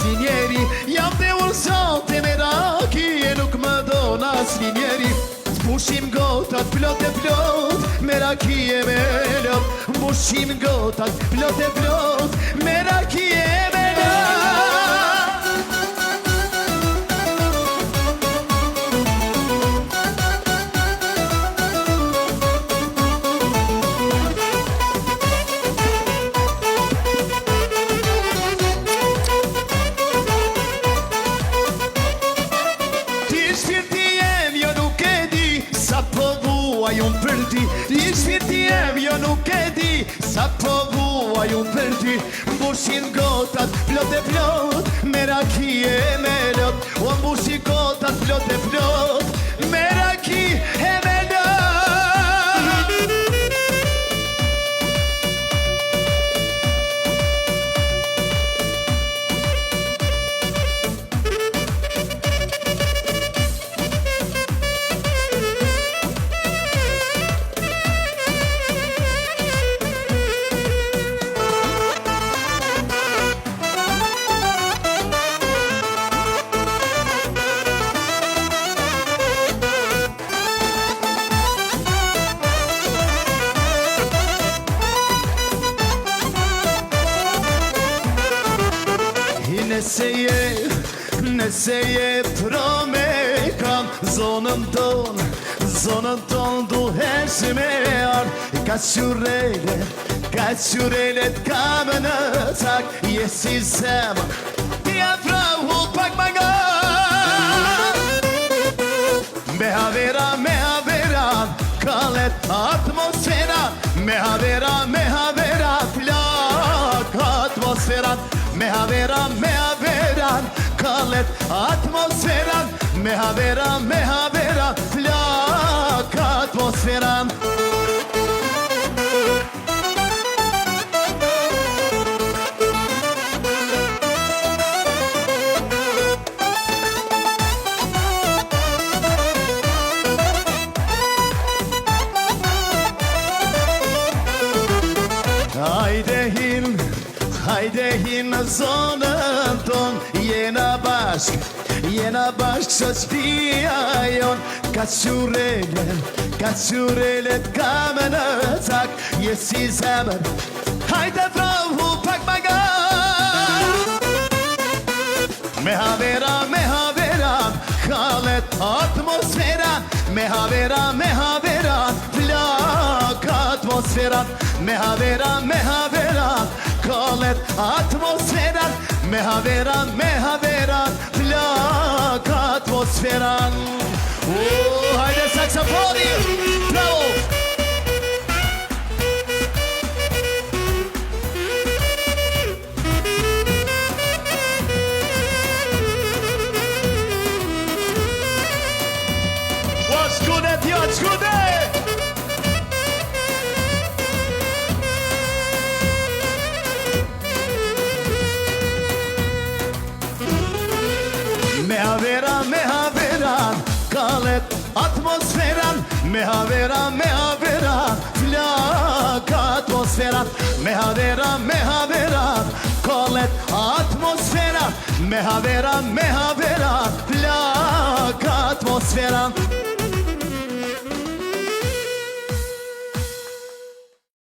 asni njeri. Jam të ursat e meraki e nuk më don asni njeri. Mbushim gotat plot e plot, meraki e me lot. Mbushim gotat plot e plot, meraki e me lot. Unë për ti, i shpirti em, jo nuk e di sa po vuaj unë për ty. Mbushin gotat plot e plot, meraki e me lot. O mbushin gotat plot e plot, meraki e me lot. Nëse je pro me kam zonën ton duhesh me ardh. Ka qurelet kam në tak, je si zemër, ti afrohu pak më nga. Me havera, kallet atmosfera. Me havera, plak atmosfera. Me havera, kallet atmosferan. Me havera, plak atmosferan. Hajde hin në zonën ton, jena bashk shoqëria jon. Ka qurelet kam në tak, je si zemër, hajde vrohu pak më nga. Me havera, kallet atmosfera. Me havera, plak atmosfera. Me havera, kallet atmosfera. Me havera, plak atmosfera. Hajde saksofoni, bravo! Me havera, kallet atmosferan. Me havera, plak atmosferan. Me havera, kallet atmosferan. Me havera, plak atmosferan.